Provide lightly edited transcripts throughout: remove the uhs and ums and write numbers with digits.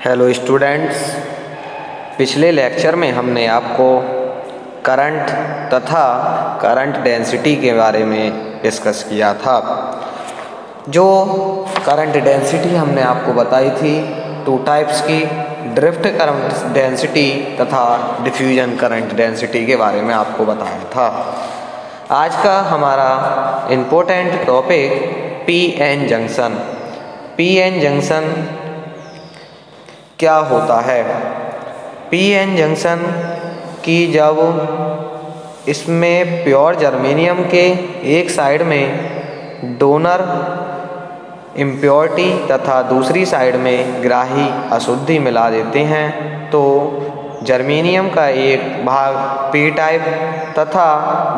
Hello students, पिछले lecture में हमने आपको करंट तथा करंट डेंसिटी के बारे में डिस्कस किया था। जो करंट डेंसिटी हमने आपको बताई थी टू टाइप्स की, ड्रिफ्ट करंट डेंसिटी तथा डिफ्यूजन करंट डेंसिटी के बारे में आपको बताया था। आज का हमारा important topic PN junction. P N junction क्या होता है? पीएन जंक्शन की जब इसमें प्योर जर्मेनियम के एक साइड में डोनर इम्प्योरिटी तथा दूसरी साइड में ग्राही अशुद्धि मिला देते हैं तो जर्मेनियम का एक भाग पी टाइप तथा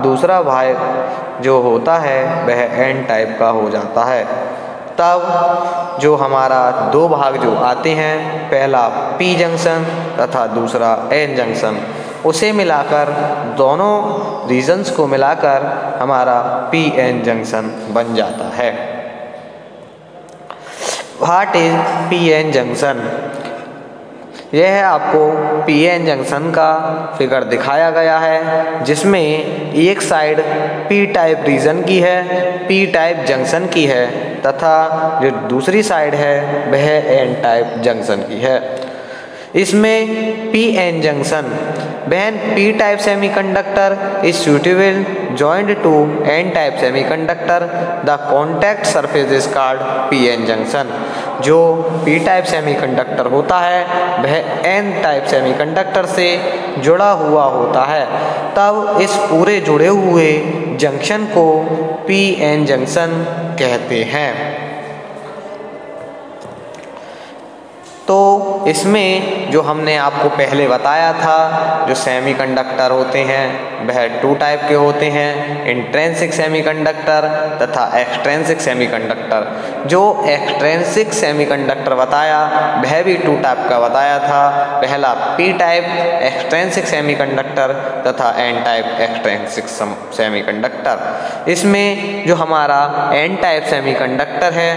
दूसरा भाग जो होता है वह एन टाइप का हो जाता है। तब जो हमारा दो भाग जो आते हैं, पहला पी जंक्शन तथा दूसरा एन जंक्शन, उसे मिलाकर दोनों रीजन्स को मिलाकर हमारा पी एन जंक्शन बन जाता है। What is P N junction? यह आपको पी एन जंक्शन का फिगर दिखाया गया है, जिसमें एक साइड पी टाइप रीजन की है, पी टाइप जंक्शन की है तथा जो दूसरी साइड है वह एन टाइप जंक्शन की है। इसमें P N junction when p type semiconductor is suitable joined to n type semiconductor, the contact surface is called pn junction। जो p type semiconductor होता है वह n type semiconductor से जुड़ा हुआ होता है, तब इस पूरे जुड़े हुए जंक्शन को pn जंक्शन कहते हैं। तो इसमें जो हमने आपको पहले बताया था, जो सेमीकंडक्टर होते हैं वह टू टाइप के होते हैं, इंट्रिंसिक सेमीकंडक्टर तथा एक्सट्रिंसिक सेमीकंडक्टर। जो एक्सट्रिंसिक सेमीकंडक्टर बताया वह भी टू टाइप का बताया था, पहला पी टाइप एक्सट्रिंसिक सेमीकंडक्टर तथा एन टाइप एक्सट्रिंसिक सेमीकंडक्टर। इसमें जो हमारा एन टाइप सेमीकंडक्टर है,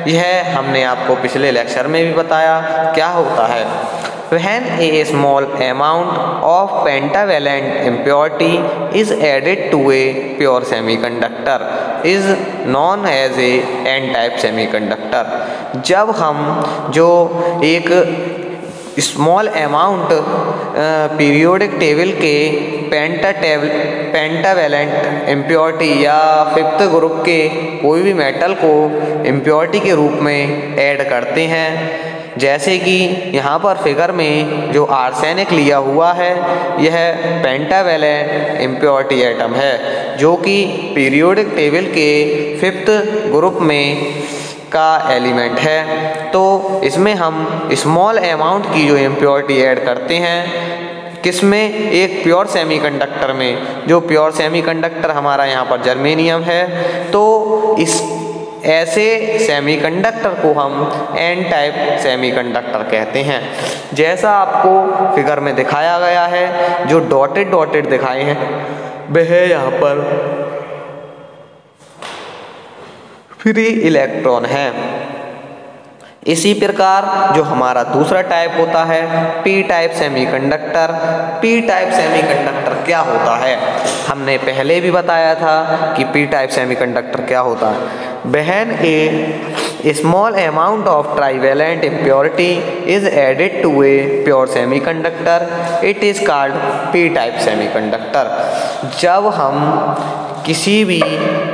यह हमने आपको पिछले लेक्चर में भी बताया क्या होता है। When a small amount of pentavalent impurity is added to a pure semiconductor is known as a n-type semiconductor। जब हम जो एक स्मॉल अमाउंट पीरियोडिक टेबल के पेंटावेलेंट इम्प्योरिटी या फिफ्थ ग्रुप के कोई भी मेटल को इम्प्योरिटी के रूप में ऐड करते हैं, जैसे कि यहाँ पर फिगर में जो आर्सेनिक लिया हुआ है यह पेंटावेलेंट इम्प्योरिटी एटम है, जो कि पीरियोडिक टेबल के फिफ्थ ग्रुप में का एलिमेंट है। तो इसमें हम स्मॉल अमाउंट की जो इम्प्योरिटी ऐड करते हैं, किसमें? एक प्योर सेमीकंडक्टर में। जो प्योर सेमीकंडक्टर हमारा यहाँ पर जर्मेनियम है, तो इस ऐसे सेमीकंडक्टर को हम एन टाइप सेमीकंडक्टर कहते हैं। जैसा आपको फिगर में दिखाया गया है, जो डॉटेड डॉटेड दिखाए हैं वह यहाँ पर फ्री इलेक्ट्रॉन है। इसी प्रकार जो हमारा दूसरा टाइप होता है P type semiconductor. P type semiconductor क्या होता है? हमने पहले भी बताया था कि पी टाइप सेमीकंडक्टर क्या होता है। When a small amount of trivalent impurity is added to a pure semiconductor, it is called p-type semiconductor। जब हम किसी भी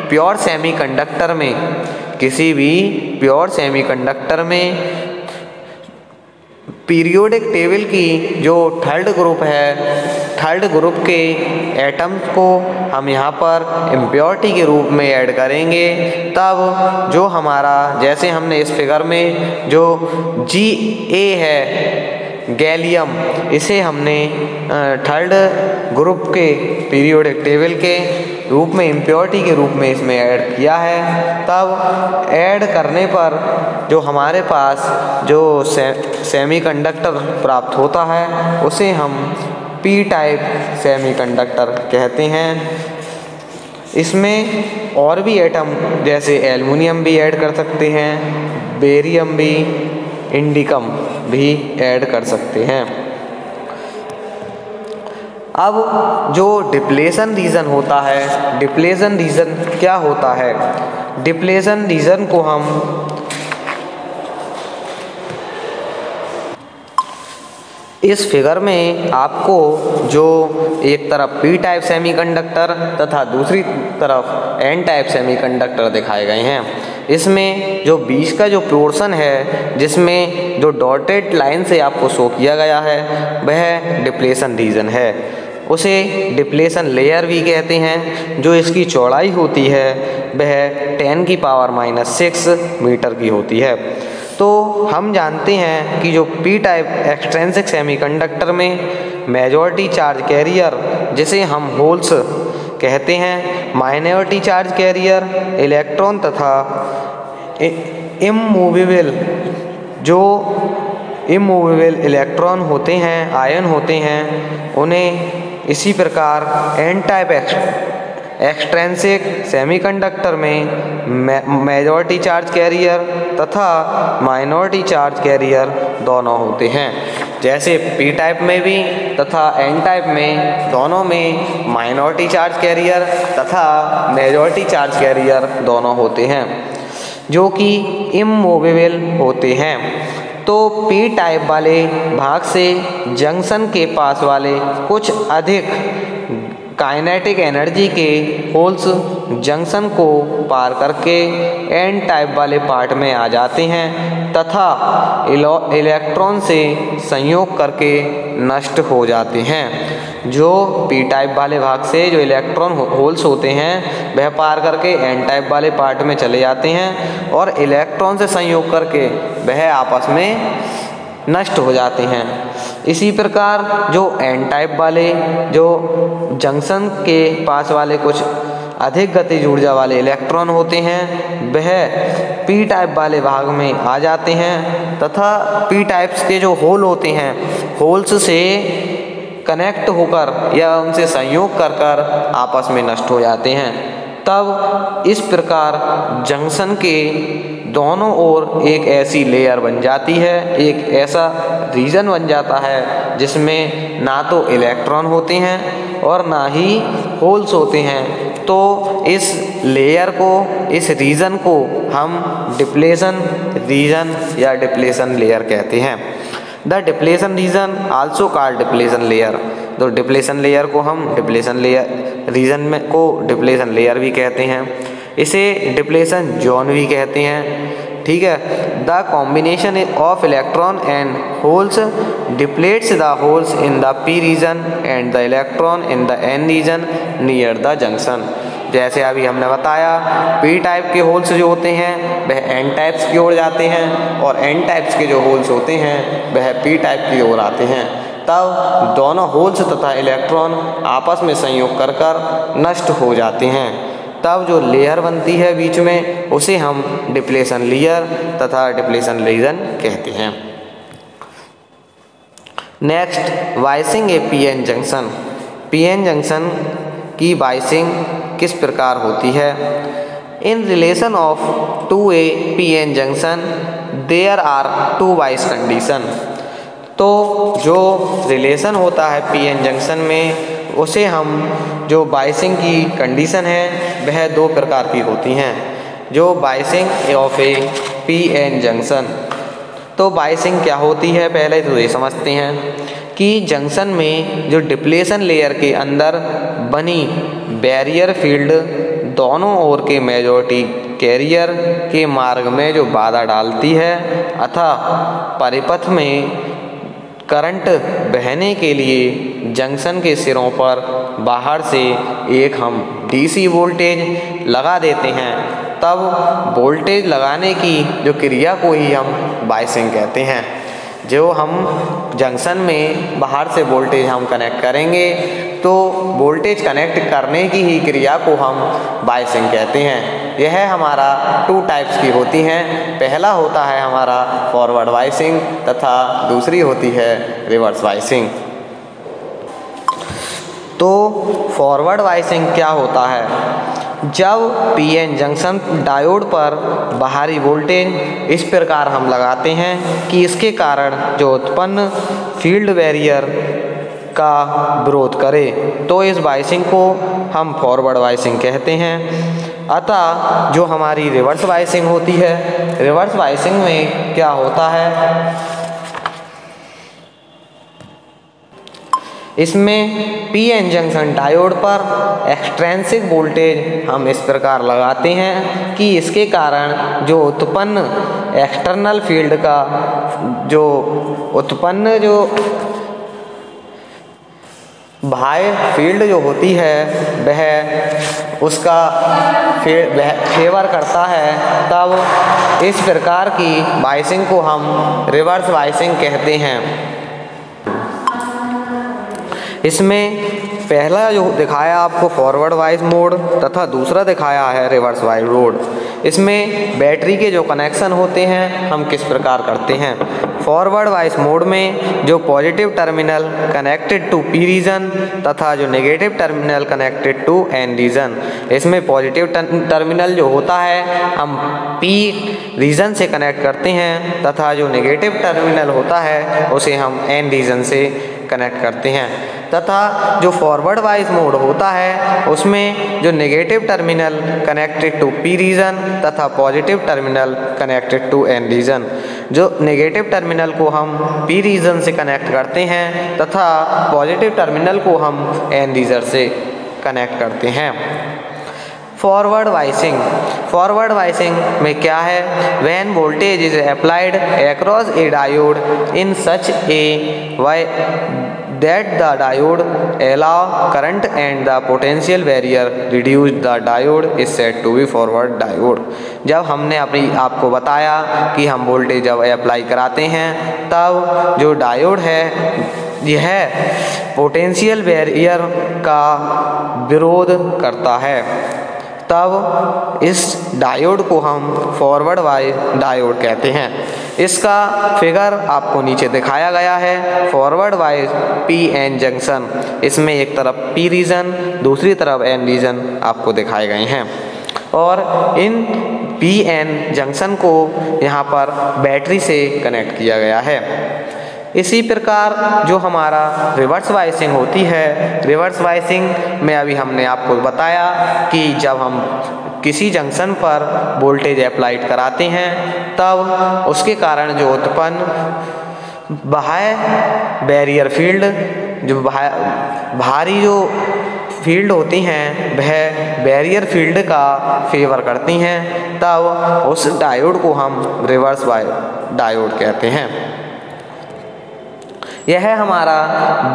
प्योर सेमीकंडक्टर में पीरियोडिक टेबल की जो थर्ड ग्रुप है, थर्ड ग्रुप के एटम को हम यहाँ पर इम्प्योरिटी के रूप में ऐड करेंगे, तब जो हमारा, जैसे हमने इस फिगर में जो Ga है गैलियम, इसे हमने थर्ड ग्रुप के पीरियोडिक टेबल के रूप में इम्प्योरिटी के रूप में इसमें ऐड किया है। तब ऐड करने पर जो हमारे पास जो सेमीकंडक्टर प्राप्त होता है उसे हम पी टाइप सेमीकंडक्टर कहते हैं। इसमें और भी एटम जैसे एल्युमिनियम भी ऐड कर सकते हैं, बेरियम भी इंडिकम भी ऐड कर सकते हैं। अब जो डिप्लेशन रीजन होता है, डिप्लेशन रीजन क्या होता है? डिप्लेशन रीजन को हम इस फिगर में आपको जो एक तरफ पी टाइप सेमीकंडक्टर तथा दूसरी तरफ एन टाइप सेमीकंडक्टर दिखाए गए हैं। इसमें जो बीच का जो पोर्शन है, जिसमें जो डॉटेड लाइन से आपको शो किया गया है, वह डिप्लेशन रीजन है। उसे डिप्लेशन लेयर भी कहते हैं। जो इसकी चौड़ाई होती है वह 10⁻⁻⁶ मीटर की होती है। तो हम जानते हैं कि जो पी टाइप एक्सट्रिंसिक सेमीकंडक्टर में मेजॉरिटी चार्ज कैरियर, जिसे हम होल्स कहते हैं, माइनॉरिटी चार्ज कैरियर इलेक्ट्रॉन तथा इमूवेबल जो इमूवेबल इलेक्ट्रॉन होते हैं, आयन होते हैं, उन्हें इसी प्रकार एन टाइप एक्सट्रिंसिक सेमीकंडक्टर में मेजॉरिटी चार्ज कैरियर तथा माइनॉरिटी चार्ज कैरियर दोनों होते हैं। जैसे पी टाइप में भी तथा एन टाइप में दोनों में माइनॉरिटी चार्ज कैरियर तथा मेजॉरिटी चार्ज कैरियर दोनों होते हैं, जो कि इमूवेबल होते हैं। तो पी टाइप वाले भाग से जंक्शन के पास वाले कुछ अधिक काइनेटिक एनर्जी के होल्स जंक्शन को पार करके एन टाइप वाले पार्ट में आ जाते हैं तथा इलेक्ट्रॉन से संयोग करके नष्ट हो जाते हैं। जो पी टाइप वाले भाग से जो इलेक्ट्रॉन होल्स होते हैं वह पार करके एन टाइप वाले पार्ट में चले जाते हैं और इलेक्ट्रॉन से संयोग करके वह आपस में नष्ट हो जाते हैं। इसी प्रकार जो एन टाइप वाले जो जंक्शन के पास वाले कुछ अधिक गतिज ऊर्जा वाले इलेक्ट्रॉन होते हैं वह पी टाइप वाले भाग में आ जाते हैं तथा पी टाइप्स के जो होल होते हैं, होल्स से कनेक्ट होकर या उनसे संयोग कर कर आपस में नष्ट हो जाते हैं। तब इस प्रकार जंक्शन के दोनों ओर एक ऐसी लेयर बन जाती है, एक ऐसा रीजन बन जाता है जिसमें ना तो इलेक्ट्रॉन होते हैं और ना ही होल्स होते हैं। तो इस लेयर को, इस रीजन को हम डिप्लेशन रीजन या डिप्लेशन लेयर कहते हैं। The depletion region also called depletion layer. तो डिप्लेशन लेयर को हम डिप्लेशन लेयर रीजन में को डिप्लेशन लेयर भी कहते हैं। इसे डिप्लेशन जोन भी कहते हैं। ठीक है। The combination of electron and holes depletes the holes in the P region and the electron in the N region near the junction. जैसे अभी हमने बताया, पी टाइप के होल्स जो होते हैं वह एन टाइप्स की ओर जाते हैं और एन टाइप्स के जो होल्स होते हैं वह पी टाइप की ओर आते हैं। तब दोनों होल्स तथा इलेक्ट्रॉन आपस में संयोग कर कर नष्ट हो जाते हैं। तब जो लेयर बनती है बीच में उसे हम डिप्लेशन लेयर तथा डिप्लेशन रीजन कहते हैं। Next, biasing a P N junction. P N junction की वाइसिंग किस प्रकार होती है? In relation of to a P N junction there are two bias condition. तो जो रिलेशन होता है पीएन जंक्शन में, उसे हम जो बाइसिंग की कंडीशन है वह दो प्रकार की होती हैं। जो biasing of A P N junction, तो बाइसिंग क्या होती है पहले तो ये समझते हैं कि जंक्शन में जो डिप्लेशन लेयर के अंदर बनी बैरियर फील्ड दोनों ओर के मेजॉरिटी कैरियर के मार्ग में जो बाधा डालती है अतः परिपथ में करंट बहने के लिए जंक्शन के सिरों पर बाहर से एक हम डीसी वोल्टेज लगा देते हैं। तब वोल्टेज लगाने की जो क्रिया को ही हम बाइसिंग कहते हैं। जो हम जंक्शन में बाहर से वोल्टेज हम कनेक्ट करेंगे तो वोल्टेज कनेक्ट करने की ही क्रिया को हम बाइसिंग कहते हैं। यह हमारा टू टाइप्स की होती हैं। पहला होता है हमारा फॉरवर्ड बाइसिंग तथा दूसरी होती है रिवर्स बाइसिंग। तो फॉरवर्ड बाइसिंग क्या होता है? जब पीएन जंक्शन डायोड पर बाहरी वोल्टेज इस प्रकार हम लगाते हैं कि इसके कारण जो उत्पन्न फील्ड बैरियर का विरोध करे, तो इस बायसिंग को हम फॉरवर्ड बायसिंग कहते हैं। अतः जो हमारी रिवर्स बायसिंग होती है, रिवर्स बायसिंग में क्या होता है, इसमें पीएन जंक्शन डायोड पर एक्सट्रिंसिक वोल्टेज हम इस प्रकार लगाते हैं कि इसके कारण जो उत्पन्न एक्सटर्नल फील्ड का जो उत्पन्न जो बाह्य फील्ड जो होती है वह उसका फेवर करता है, तब इस प्रकार की बायसिंग को हम रिवर्स बायसिंग कहते हैं। इसमें पहला जो दिखाया आपको फॉरवर्ड वाइज मोड तथा दूसरा दिखाया है रिवर्स वाइज मोड। इसमें बैटरी के जो कनेक्शन होते हैं हम किस प्रकार करते हैं। फॉरवर्ड वाइज मोड में जो positive terminal connected to P region तथा जो negative terminal connected to N region, इसमें पॉजिटिव टर्मिनल जो होता है हम पी रीजन से कनेक्ट करते हैं तथा जो नेगेटिव टर्मिनल होता है उसे हम एन रीजन से कनेक्ट करते हैं। तथा जो फॉरवर्ड वाइज मोड होता है उसमें जो negative terminal connected to P region तथा positive terminal connected to N region, जो नेगेटिव टर्मिनल को हम पी रीजन से कनेक्ट करते हैं तथा पॉजिटिव टर्मिनल को हम एन रीजन से कनेक्ट करते हैं। फॉरवर्ड वाइसिंग, फॉरवर्ड वाइसिंग में क्या है, when voltage is applied across a diode in such a way that the diode allow current and the potential barrier reduce, the diode is said to be forward diode। जब हमने आपको बताया कि हम voltage जब अप्लाई कराते हैं तब जो डायोड है यह पोटेंशियल बैरियर का विरोध करता है, तब इस डायोड को हम फॉरवर्ड वाइज डायोड कहते हैं। इसका फिगर आपको नीचे दिखाया गया है। Forward bias P N junction, इसमें एक तरफ पी रीजन दूसरी तरफ एन रीजन आपको दिखाए गए हैं और इन पी एन जंक्शन को यहाँ पर बैटरी से कनेक्ट किया गया है। इसी प्रकार जो हमारा रिवर्स बायसिंग होती है, रिवर्स बायसिंग में अभी हमने आपको बताया कि जब हम किसी जंक्शन पर वोल्टेज अप्लाइड कराते हैं तब उसके कारण जो उत्पन्न बाह्य बैरियर फील्ड, जो बाहरी जो फील्ड होती हैं वह बैरियर फील्ड का फेवर करती हैं, तब उस डायोड को हम रिवर्स डायोड कहते हैं। यह हमारा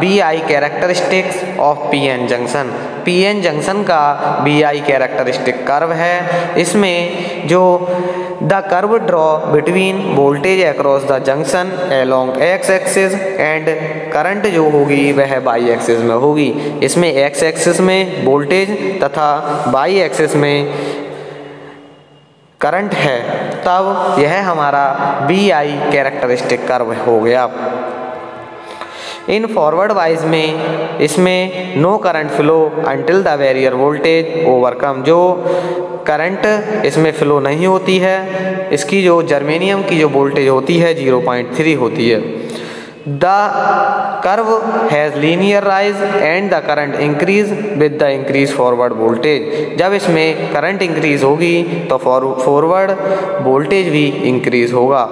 V I characteristics of P N junction, P N junction का बी आई कैरेक्टरिस्टिक कर्व है। इसमें जो the curve draw between voltage across the junction along X axis and current जो होगी वह वाई एक्सिस में होगी। इसमें एक्स एक्सिस में वोल्टेज तथा वाई एक्सिस में करंट है, तब यह हमारा बी आई कैरेक्टरिस्टिक कर्व हो गया। इन फॉरवर्ड वाइज में इसमें no current flow until the barrier voltage overcome, जो करंट इसमें फ्लो नहीं होती है, इसकी जो जर्मेनियम की जो वोल्टेज होती है 0.3 होती है। The curve has linear rise and the current increase with the increase forward voltage, जब इसमें करंट इंक्रीज होगी तो फॉरवर्ड वोल्टेज भी इंक्रीज होगा।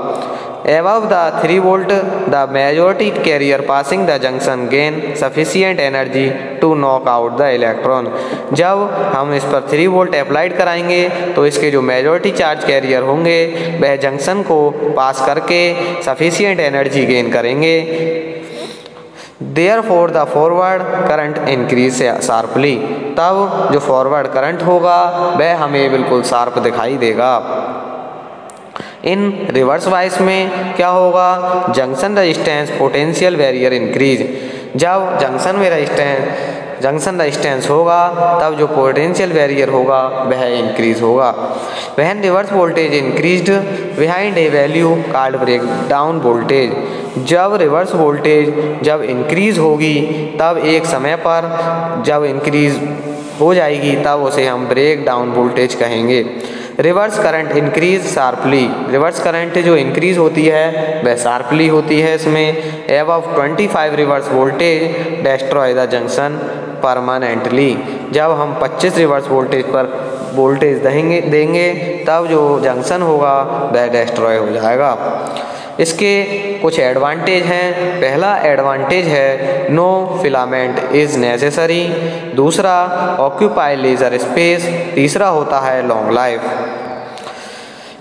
Above the 3 volt, the majority carrier passing the junction gain sufficient energy to knock out the electron। जब हम इस पर 3 वोल्ट अप्लाइड कराएंगे तो इसके जो मेजॉरिटी चार्ज कैरियर होंगे वह जंक्शन को पास करके सफिशिएंट एनर्जी गेन करेंगे। Therefore the forward current increase sharply, तब जो फॉरवर्ड करंट होगा वह हमें बिल्कुल शार्प दिखाई देगा। इन रिवर्स वाइज में क्या होगा, junction resistance potential barrier increase, जब जंक्शन रजिस्टेंस होगा तब जो पोटेंशियल बैरियर होगा वह इंक्रीज होगा। When reverse voltage increased behind a value called breakdown voltage, जब रिवर्स वोल्टेज जब इंक्रीज होगी तब एक समय पर जब इंक्रीज हो जाएगी तब उसे हम ब्रेक डाउन वोल्टेज कहेंगे। Reverse current increase sharply, reverse current जो इंक्रीज होती है वह शार्पली होती है इसमें। Above 25 reverse voltage destroy the junction permanently, जब हम 25 रिवर्स वोल्टेज पर वोल्टेज देंगे तब जो जंक्शन होगा वह डेस्ट्रॉय हो जाएगा। इसके कुछ एडवांटेज हैं। पहला एडवांटेज है नो फिलामेंट इज़ नेसेसरी, दूसरा ऑक्यूपाई लेजर स्पेस, तीसरा होता है लॉन्ग लाइफ।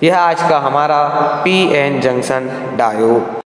यह आज का हमारा पीएन जंक्शन डायोड।